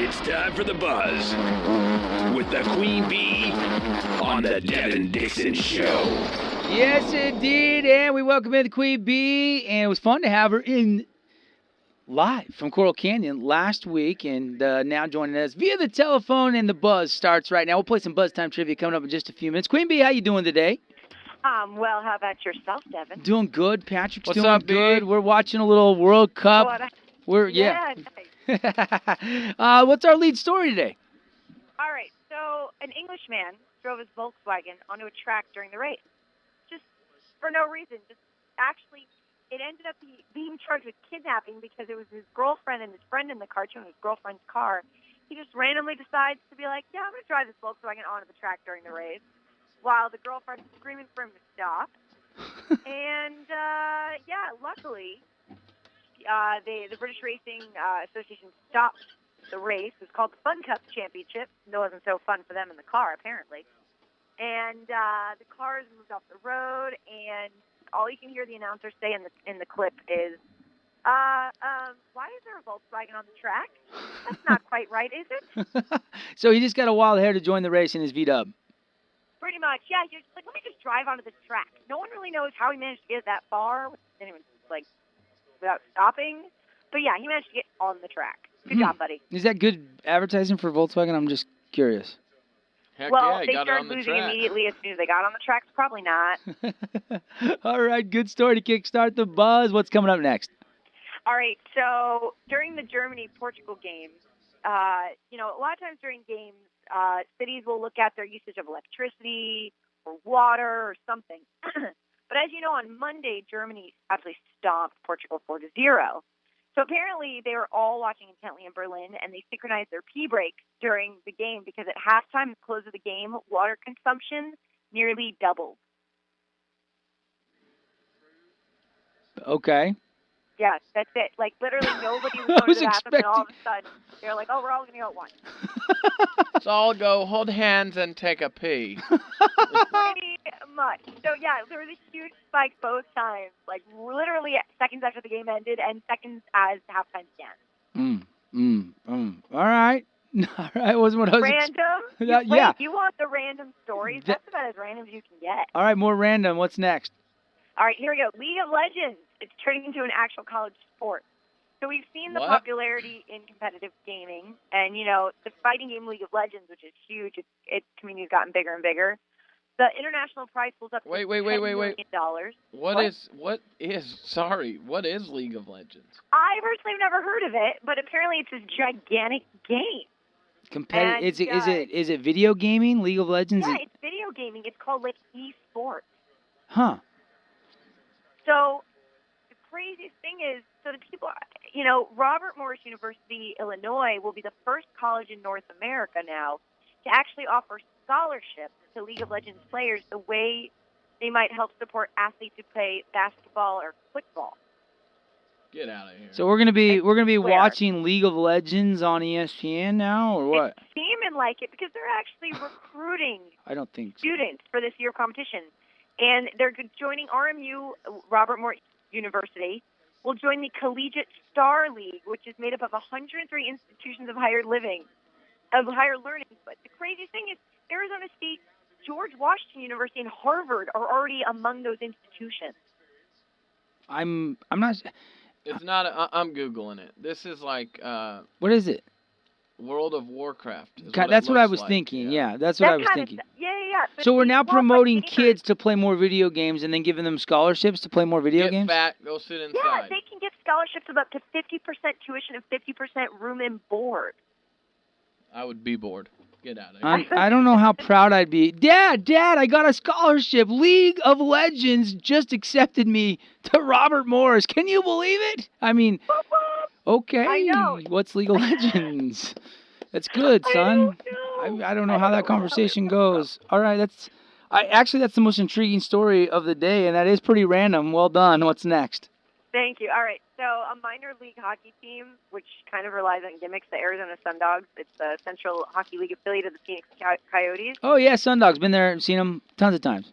It's time for the buzz with the Queen Bee on the Devin Dixon Show. Yes, indeed, and we welcome in the Queen Bee, and it was fun to have her in live from Coral Canyon last week, and now joining us via the telephone, and the buzz starts right now. We'll play some Buzz Time trivia coming up in just a few minutes. Queen Bee, how you doing today? Well, how about yourself, Devin? Doing good. Patrick's What's doing up, B? good. We're watching a little World Cup. Yeah, nice. What's our lead story today? All right, so an Englishman drove his Volkswagen onto a track during the race. Just for no reason. Actually, it ended up being charged with kidnapping because it was his girlfriend and his friend in the car, too, in his girlfriend's car. He just randomly decides to be like, yeah, I'm going to drive this Volkswagen onto the track during the race, while the girlfriend is screaming for him to stop. And, luckily, the British Racing Association stopped the race. It was called the Fun Cup Championship. It wasn't so fun for them in the car, apparently. And the cars moved off the road, and all you can hear the announcer say in the clip is, why is there a Volkswagen on the track? That's not quite right, is it? So he just got a wild hair to join the race in his V-dub. Pretty much, yeah. You're just like, let me just drive onto this track. No one really knows how he managed to get that far, without stopping. But yeah, he managed to get on the track. Good job, buddy. Is that good advertising for Volkswagen? I'm just curious. Heck Well, yeah, they got it started on the losing track. immediately as soon as they got on the tracks. Probably not. All right, good story to kickstart the buzz. What's coming up next? All right, so during the Germany-Portugal game, a lot of times during games, cities will look at their usage of electricity or water or something. But as you know, on Monday, Germany absolutely stomped Portugal 4-0. So apparently they were all watching intently in Berlin, and they synchronized their pee breaks during the game because at halftime, at the close of the game, water consumption nearly doubled. Okay. Yes, that's it. Like, literally nobody was going to the bathroom, and all of a sudden, they're like, oh, we're all going to go at once. So I'll go hold hands and take a pee. Pretty much. So, yeah, there was a huge spike both times, like literally seconds after the game ended and seconds as halftime began. All right. All right, wasn't what I was Random? yeah. You want the random stories? That's about as random as you can get. All right, more random. What's next? All right, here we go. League of Legends. It's turning into an actual college sport. So we've seen the popularity in competitive gaming, and, the fighting game League of Legends, which is huge. Its community's gotten bigger and bigger. The international prize pulls up to $10 million. What is League of Legends? I personally have never heard of it, but apparently it's this gigantic game. Is it video gaming, League of Legends? Yeah, it's video gaming. It's called, esports. Huh. So the craziest thing is, the people, Robert Morris University, Illinois, will be the first college in North America now to actually offer scholarships to League of Legends players the way they might help support athletes who play basketball or football. Get out of here. So we're gonna be watching League of Legends on ESPN now, or what? It's seeming like it because they're actually recruiting I don't think so. students for this year's competition. And they're joining RMU, Robert Morris University, will join the Collegiate Star League, which is made up of 103 institutions of higher learning. But the craziest thing is Arizona State, George Washington University, and Harvard are already among those institutions. I'm not. It's not. I'm googling it. This is like. What is it? World of Warcraft. That's what I was thinking. Yeah, that's what I was thinking. Yeah. So we're now promoting kids to play more video games and then giving them scholarships to play more video games? Get fat, go sit inside. Yeah, they can get scholarships of up to 50% tuition and 50% room and board. I would be bored. Get out of here. I don't know how proud I'd be. Dad, I got a scholarship. League of Legends just accepted me to Robert Morris. Can you believe it? I mean, okay. I know. What's League of Legends? That's good, son. I don't know how that conversation goes. All right, that's the most intriguing story of the day, and that is pretty random. Well done. What's next? Thank you. All right, so a minor league hockey team, which kind of relies on gimmicks, the Arizona Sundogs. It's the Central Hockey League affiliate of the Phoenix Coyotes. Oh, yeah, Sundogs. Been there, seen them tons of times.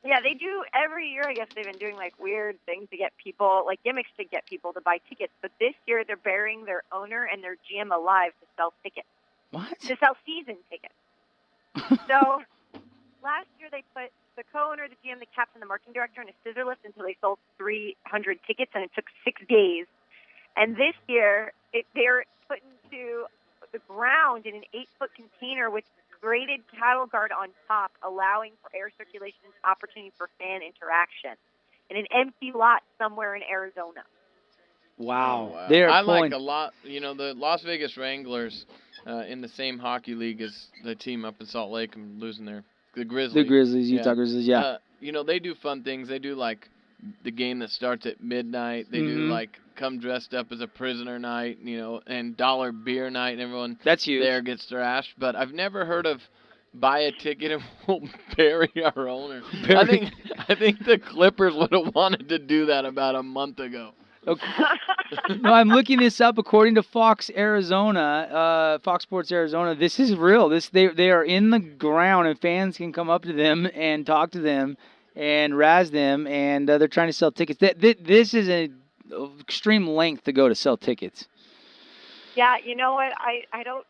Yeah, they do every year. I guess they've been doing like weird things to get people, like gimmicks to get people to buy tickets. But this year they're burying their owner and their GM alive to sell tickets. What? To sell season tickets. So last year they put the co-owner, the GM, the captain, the marketing director in a scissor lift until they sold 300 tickets, and it took 6 days. And this year they're put into the ground in an 8-foot container with graded cattle guard on top, allowing for air circulation and opportunity for fan interaction in an empty lot somewhere in Arizona. Wow. Oh, wow. They're I pulling. like a lot, the Las Vegas Wranglers in the same hockey league as the team up in Salt Lake and losing the Grizzlies. The Grizzlies, Utah Grizzlies, yeah. They do fun things. They do like the game that starts at midnight. They do like come dressed up as a prisoner night, and dollar beer night, and everyone That's huge. there gets thrashed. But I've never heard of buy a ticket and we'll bury our owner. I think the Clippers would have wanted to do that about a month ago. Okay. No, I'm looking this up. According to Fox Sports Arizona, this is real. They are in the ground, and fans can come up to them and talk to them and razz them, and they're trying to sell tickets. This is an extreme length to go to sell tickets. Yeah, you know what? I don't.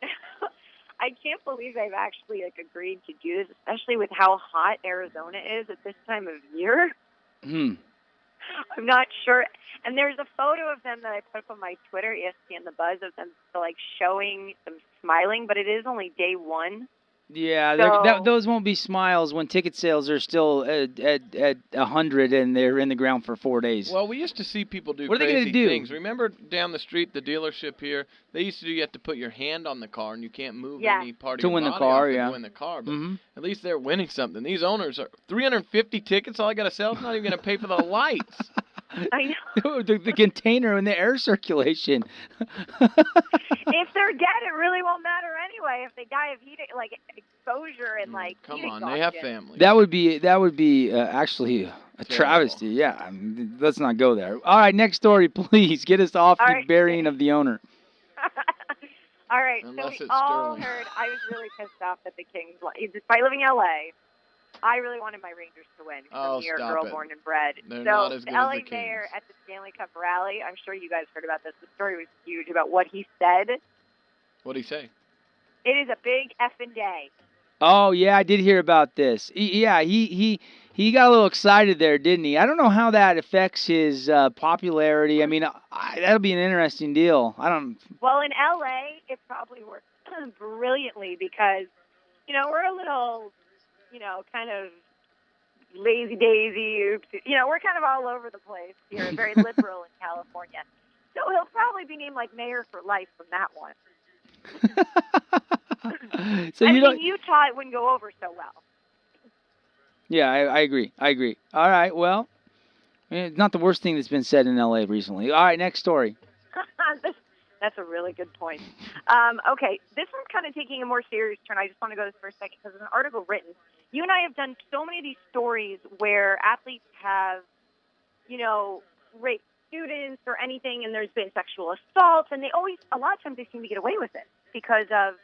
I can't believe they've actually agreed to do this, especially with how hot Arizona is at this time of year. I'm not sure. And there's a photo of them that I put up on my Twitter, ESPN The Buzz, of them showing them smiling, but it is only day one. Yeah, those won't be smiles when ticket sales are still at 100 and they're in the ground for 4 days. Well, we used to see people do what are crazy they gonna do? things. Remember down the street, the dealership here, they used to do, you have to put your hand on the car and you can't move any part of your body to win the car. But at least they're winning something. These owners are 350 tickets. All I got to sell is not even going to pay for the lights. I know. the container and the air circulation. If they're dead, it really won't matter anyway. If they die of heat, exposure and come heat on, exhaustion. they have families. That would be actually a travesty. Yeah, I mean, let's not go there. All right, next story, please. Get us off the burying of the owner. All right, Unless so we it's all Sterling. heard. I was really pissed off that the Kings, despite living in LA, I really wanted my Rangers to win. I'm a New York girl, born and bred. They're so not as the good as LA the mayor Kings. at the Stanley Cup rally, I'm sure you guys heard about this. The story was huge about what he said. What'd he say? It is a big effing day. Oh yeah, I did hear about this. He got a little excited there, didn't he? I don't know how that affects his popularity. I mean, that'll be an interesting deal. Well, in LA, it probably worked brilliantly because, we're a little, kind of lazy-daisy. We're kind of all over the place here, very liberal in California. So he'll probably be named mayor for life from that one. So in Utah, it wouldn't go over so well. Yeah, I agree. All right, well, it's not the worst thing that's been said in L.A. recently. All right, next story. That's a really good point. Okay, this one's kind of taking a more serious turn. I just want to go this for a second because there's an article written. You and I have done so many of these stories where athletes have, raped students or anything, and there's been sexual assaults, and a lot of times they seem to get away with it because of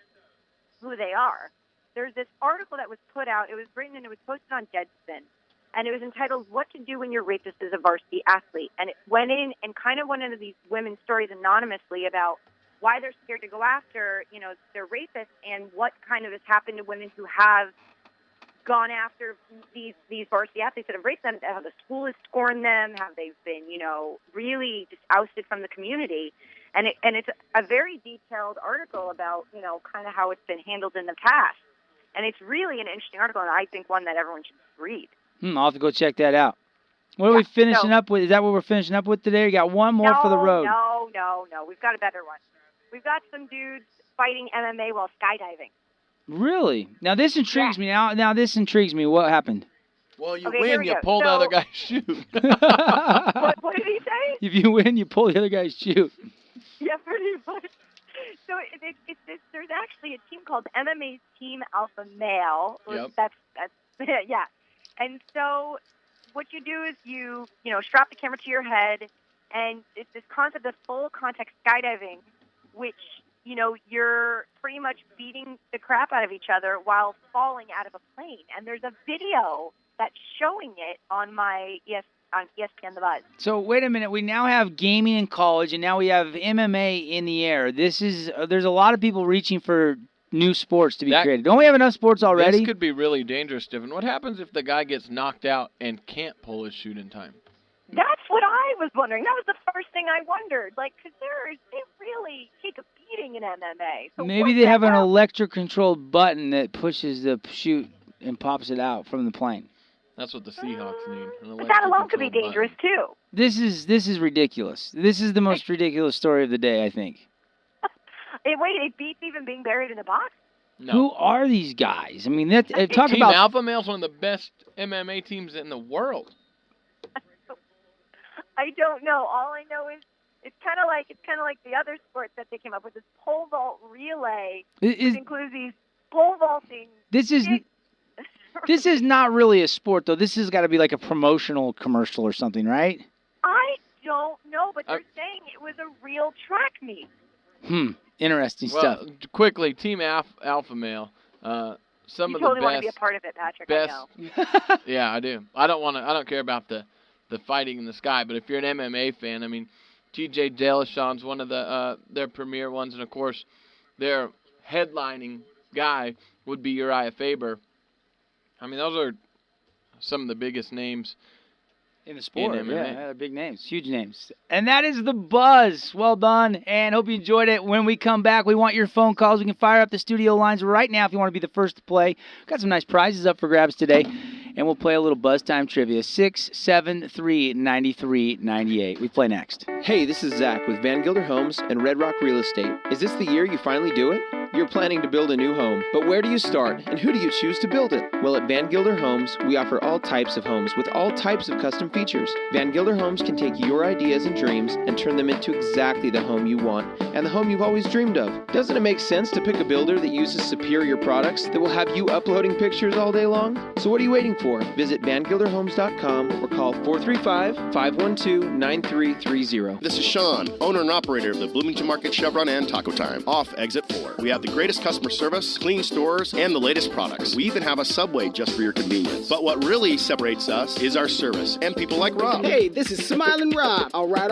who they are. There's this article that was put out. It was written and it was posted on Deadspin, and it was entitled "What to Do When Your Rapist is a Varsity Athlete." And it went into these women's stories anonymously about why they're scared to go after, their rapists, and what kind of has happened to women who have gone after these varsity athletes that have raped them, how the school has scorned them, how they've been, really just ousted from the community. And it's a very detailed article about, kind of how it's been handled in the past. And it's really an interesting article, and I think one that everyone should read. I'll have to go check that out. What are we finishing up with? Is that what we're finishing up with today? We got one more for the road. No. We've got a better one. We've got some dudes fighting MMA while skydiving. Really? Now this intrigues me. Now this intrigues me. What happened? Well, you win, you pull the other guy's shoe. What did he say? If you win, you pull the other guy's shoe. Yeah, pretty much. So there's actually a team called MMA Team Alpha Male. Yep. That's yeah. And so what you do is you strap the camera to your head, and it's this concept of full contact skydiving, which you're pretty much beating the crap out of each other while falling out of a plane. And there's a video that's showing it on my on ESPN The Buzz. So wait a minute. We now have gaming in college, and now we have MMA in the air. This is there's a lot of people reaching for new sports to be created. Don't we have enough sports already? This could be really dangerous, Devin. What happens if the guy gets knocked out and can't pull his shoot in time? That's what I was wondering. That was the first thing I wondered. Like, because they really take a beating in MMA. So maybe they have an electric-controlled button that pushes the chute and pops it out from the plane. That's what the Seahawks need. But that alone could be dangerous, too. This is ridiculous. This is the most ridiculous story of the day, I think. Wait, it beats even being buried in a box? No. Who are these guys? I mean, talk about Alpha Male's one of the best MMA teams in the world. I don't know. All I know is it's kind of like the other sport that they came up with, this pole vault relay, which includes these pole vaulting. This is not really a sport, though. This has got to be like a promotional commercial or something, right? I don't know, but they're saying it was a real track meet. Interesting stuff. Quickly, Team Alpha Male. Some of the best. You totally want to be a part of it, Patrick. Best, I know. Yeah, I do. I don't care about the fighting in the sky, but if you're an MMA fan, I mean, TJ Dillashawn's one of their premier ones, and of course, their headlining guy would be Uriah Faber. I mean, those are some of the biggest names in the sport. In MMA. Yeah, they're big names, huge names. And that is The Buzz. Well done, and hope you enjoyed it. When we come back, we want your phone calls. We can fire up the studio lines right now if you want to be the first to play. Got some nice prizes up for grabs today. And we'll play a little Buzz Time trivia. 673-9398. We play next. Hey, this is Zach with Van Gilder Homes and Red Rock Real Estate. Is this the year you finally do it? You're planning to build a new home, but where do you start and who do you choose to build it? Well, at Van Gilder Homes, we offer all types of homes with all types of custom features. Van Gilder Homes can take your ideas and dreams and turn them into exactly the home you want and the home you've always dreamed of. Doesn't it make sense to pick a builder that uses superior products that will have you uploading pictures all day long? So what are you waiting for? Visit VanGilderHomes.com or call 435-512-9330. This is Sean, owner and operator of the Bloomington Market Chevron and Taco Time, off Exit 4. We have the greatest customer service, clean stores, and the latest products. We even have a Subway just for your convenience. But what really separates us is our service and people like Rob. Hey, this is Smiling Rob. All right.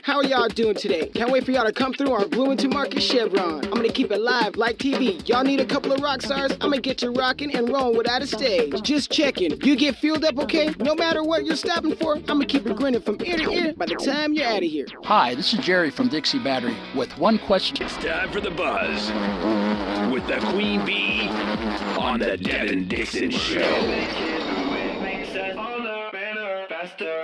How are y'all doing today? Can't wait for y'all to come through our Bloomington Market Chevron. I'm going to keep it live like TV. Y'all need a couple of rock stars? I'm going to get you rocking and rolling without a stage. Just checking. You get fueled up okay? No matter what you're stopping for, I'm going to keep it grinning from ear to ear by the time you're out of here. Hi, this is Jerry from Dixie Battery with one question. It's time for The Buzz with the Queen Bee on the Devin Dixon Show.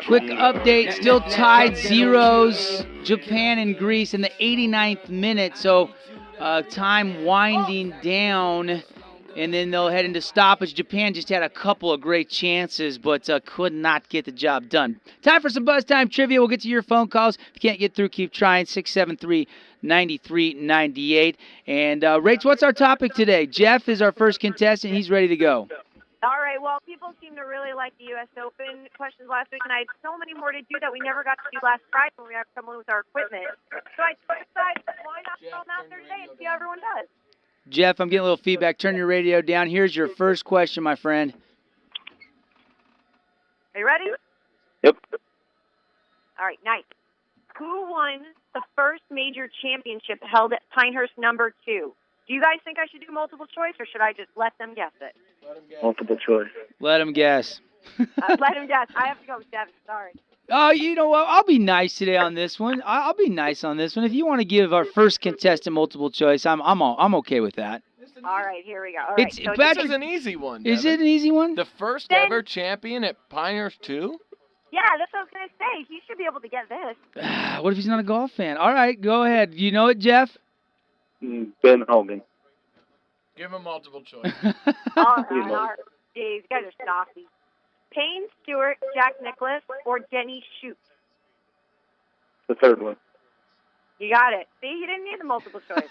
Quick update, still tied 0s, Japan and Greece in the 89th minute, so time winding down, and then they'll head into stoppage. Japan just had a couple of great chances, but could not get the job done. Time for some Buzz Time trivia. We'll get to your phone calls. If you can't get through, keep trying. 673-9398. And, Rach, what's our topic today? Jeff is our first contestant. He's ready to go. All right, well, people seem to really like the U.S. Open questions last week, and I had so many more to do that we never got to do last Friday when we had someone with our equipment. So I decided, why not throw them out there today and see how everyone does? Jeff, I'm getting a little feedback. Turn your radio down. Here's your first question, my friend. Are you ready? Yep. All right, nice. Who won the first major championship held at Pinehurst No. 2? Do you guys think I should do multiple choice, or should I just let them guess it? Multiple choice. Let them guess. Let them guess. I have to go with Devin. Sorry. Oh, you know what? I'll be nice today on this one. I'll be nice on this one. If you want to give our first contestant multiple choice, I'm okay with that. All right, here we go. All right, so this is an easy one, Devin. Is it an easy one? The first ever champion at Pinehurst 2? Yeah, that's what I was going to say. He should be able to get this. What if he's not a golf fan? All right, go ahead. You know it, Jeff? Ben Hogan. Give him multiple choice. All right. Jeez, you guys are saucy. Payne Stewart, Jack Nicklaus, or Denny Shute? The third one. You got it. See, you didn't need the multiple choice.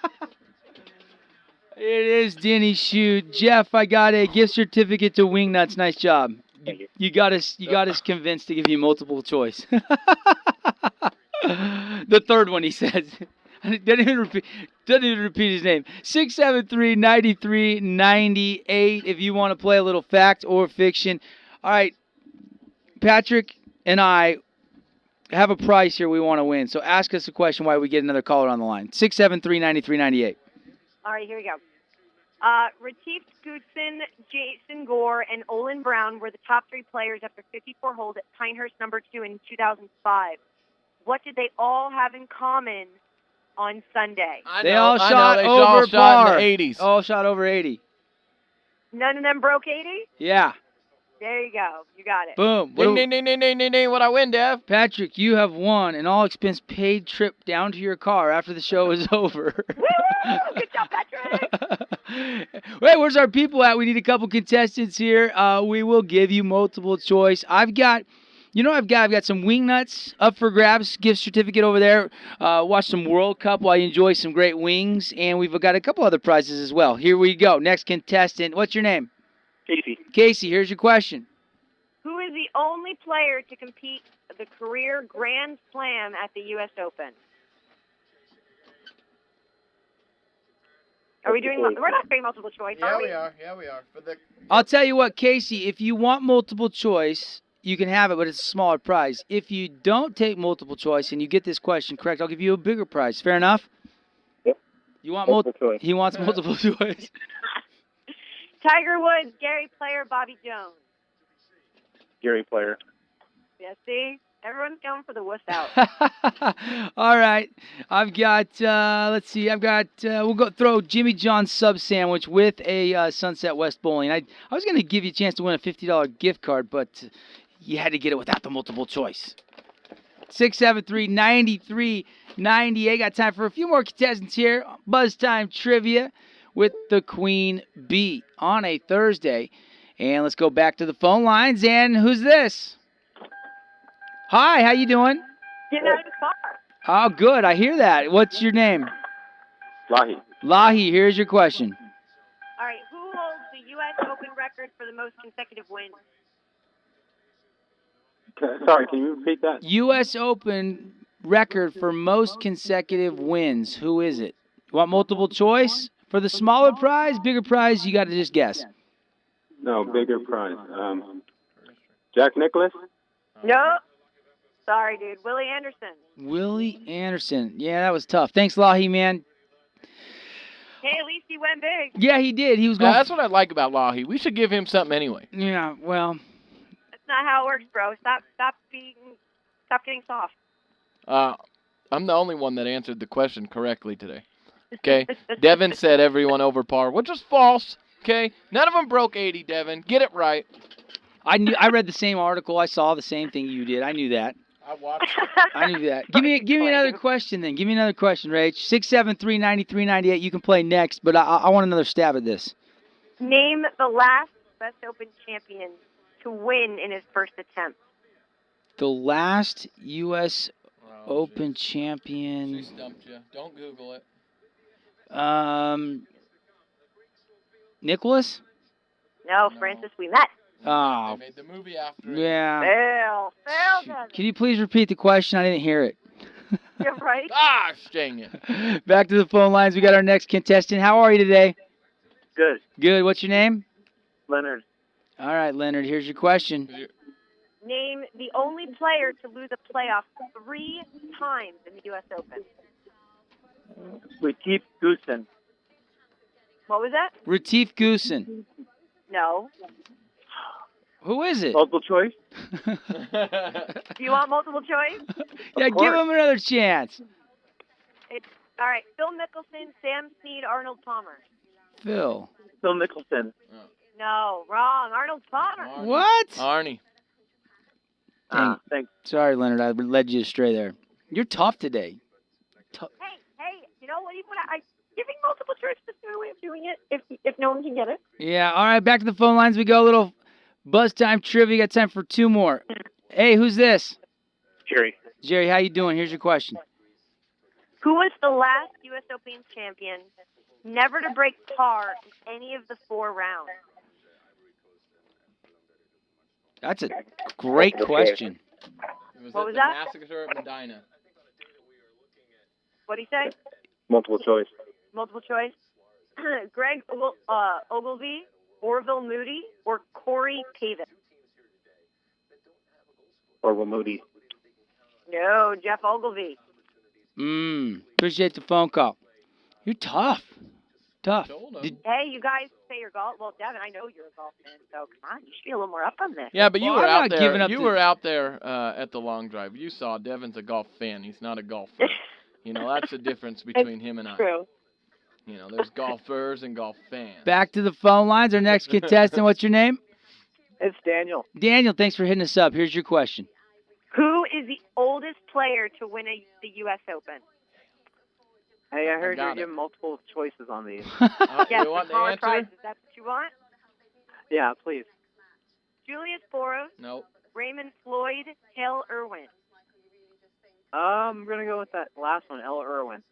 It is Denny Shute. Jeff, I got a gift certificate to Wingnuts. Nice job. You got us convinced to give you multiple choice. The third one, he says. Doesn't even repeat his name. 673-9398 if you want to play a little fact or fiction. All right. Patrick and I have a prize here we want to win. So ask us a question while we get another caller on the line. 673-9398. All right, here we go. Retief Gutson, Jason Gore, and Olin Brown were the top 3 players after 54 holes at Pinehurst number 2 in 2005. What did they all have in common on Sunday? They all shot over par. In the 80s. All shot over 80. None of them broke 80? Yeah. There you go. You got it. Boom. Ding. What I win, Dev? Patrick, you have won an all-expense-paid trip down to your car after the show is over. Woo! Good job, Patrick. Wait, where's our people at? We need a couple contestants here. We will give you multiple choice. I've got some wing nuts up for grabs. Gift certificate over there. Watch some World Cup while you enjoy some great wings. And we've got a couple other prizes as well. Here we go. Next contestant. What's your name? Casey. Casey, here's your question. Who is the only player to compete the career Grand Slam at the U.S. Open? Are we doing? We're not doing multiple choice, are we? Yeah, we are. I'll tell you what, Casey. If you want multiple choice, you can have it, but it's a smaller prize. If you don't take multiple choice and you get this question correct, I'll give you a bigger prize. Fair enough? Yep. You want multiple choice. He wants multiple choice. Tiger Woods, Gary Player, Bobby Jones. Gary Player. Yeah, see? Everyone's going for the wuss out. All right. I've got, we'll go throw Jimmy John's sub sandwich with a Sunset West bowling. I was going to give you a chance to win a $50 gift card, but you had to get it without the multiple choice. 673-9398. Got time for a few more contestants here. Buzz Time Trivia with the Queen Bee on a Thursday. And let's go back to the phone lines. And who's this? Hi, how you doing? Getting out of the car. Oh, good. I hear that. What's your name? Lahi. Lahi, here's your question. All right, who holds the U.S. Open record for the most consecutive wins? Sorry, can you repeat that? U.S. Open record for most consecutive wins. Who is it? You want multiple choice? For the smaller prize, bigger prize, you got to just guess. No, bigger prize. Jack Nicklaus? No. Sorry, dude. Willie Anderson. Willie Anderson. Yeah, that was tough. Thanks, Lahi, man. Hey, at least he went big. Yeah, he did. He was going. That's what I like about Lahi. We should give him something anyway. Yeah, well. That's not how it works, bro. Stop getting soft. I'm the only one that answered the question correctly today. Okay? Devin said everyone over par, which is false. Okay? None of them broke 80, Devin. Get it right. I read the same article. I saw the same thing you did. I knew that. I watched it. I knew that. Give me another question then. Give me another question, Rach. 673-9398. You can play next, but I want another stab at this. Name the last U.S. Open champion to win in his first attempt. The last U.S. Open champion. She stumped you. Don't Google it. Nicholas? No, Francis Ouimet. Oh. They made the movie after it. Yeah. Fail, Can you please repeat the question? I didn't hear it. You're right. Ah, dang it. Back to the phone lines. We got our next contestant. How are you today? Good. Good. What's your name? Leonard. All right, Leonard. Here's your question. Name the only player to lose a playoff 3 times in the U.S. Open. Retief Gutson. What was that? Retief Gutson. No. Who is it? Multiple choice? Do you want multiple choice? Yeah, give him another chance. All right. Phil Mickelson, Sam Snead, Arnold Palmer. Phil Mickelson. No, wrong. Arnold Palmer. Arnie. What? Arnie. Thanks. Sorry, Leonard. I led you astray there. You're tough today. Hey, you know what? Giving multiple choice is the only way of doing it if no one can get it. Yeah, all right, back to the phone lines we go. A little buzz time trivia. Got time for 2 more. Hey, who's this? Jerry. Jerry, how you doing? Here's your question. Who was the last U.S. Open champion never to break par in any of the 4 rounds? That's a great question. What was that? Massacre at Medina. What'd he say? Multiple choice. Multiple choice. Greg Ogilvy, Orville Moody, or Corey Pavin? Orville Moody. No, Jeff Ogilvy. Appreciate the phone call. You're tough. Tough. Hey, you guys say you're golf. Well, Devin, I know you're a golf fan, so come on, you should be a little more up on this. Yeah, but you were out there. You were out there at the long drive. You saw Devin's a golf fan. He's not a golfer. That's the difference between him and I. True. There's golfers and golf fans. Back to the phone lines. Our next contestant, what's your name? It's Daniel. Daniel, thanks for hitting us up. Here's your question. Who is the oldest player to win the U.S. Open? Hey, I heard you're giving multiple choices on these. Yes, you want the answer? answer? Is that what you want? Yeah, please. Julius Boros. Nope. Raymond Floyd. Hale Irwin. I'm going to go with that last one, Ella Irwin.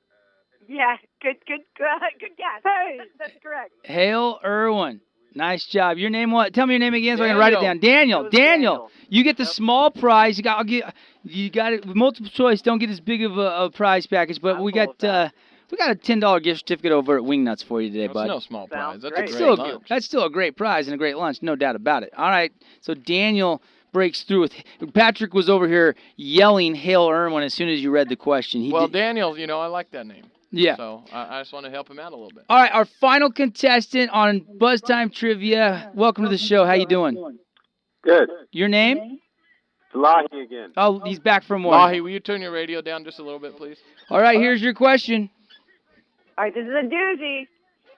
Yeah, good guess. Hey, that's correct. Hale Irwin. Nice job. Your name what? Tell me your name again so I can write it down. Daniel. You get the small prize. You got it with multiple choice. Don't get as big of a prize package, but we got a $10 gift certificate over at Wingnuts for you today, bud. That's no small prize. That's great. a great lunch. That's still a great prize and a great lunch, no doubt about it. All right, so Daniel breaks through with Patrick was over here yelling Hale Irwin as soon as you read the question. Daniel, I like that name. Yeah. So I just want to help him out a little bit. All right, our final contestant on Buzz Time Trivia. Welcome to the show. How you doing? Good. Your name? Lahi again. Oh, he's back from work. Lahi, will you turn your radio down just a little bit, please? All right, here's your question. All right, this is a doozy.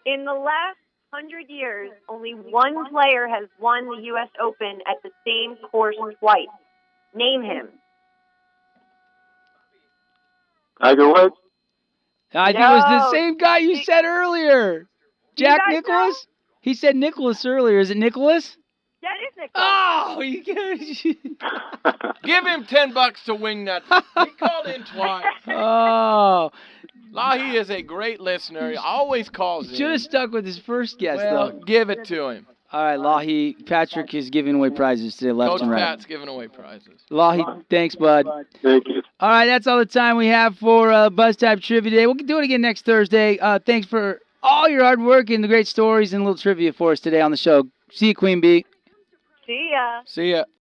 In the last 100 years, only one player has won the U.S. Open at the same course twice. Name him. Tiger Woods. I think it was the same guy you said earlier. Jack Nicklaus? He said Nicklaus earlier. Is it Nicklaus? Yeah, it is Nicklaus. Oh, you get Give him $10 to Wingnuts. He called in twice. Oh. Lahi is a great listener. He always calls in. Should have stuck with his first guess, though. Give it to him. All right, Lahi. Patrick is giving away prizes today, left Coach and right. Pat's giving away prizes. Lahi, thanks, bud. Thank you. All right, that's all the time we have for Buzz Type Trivia Day. We'll do it again next Thursday. Thanks for all your hard work and the great stories and a little trivia for us today on the show. See you, Queen Bee. See ya. See ya.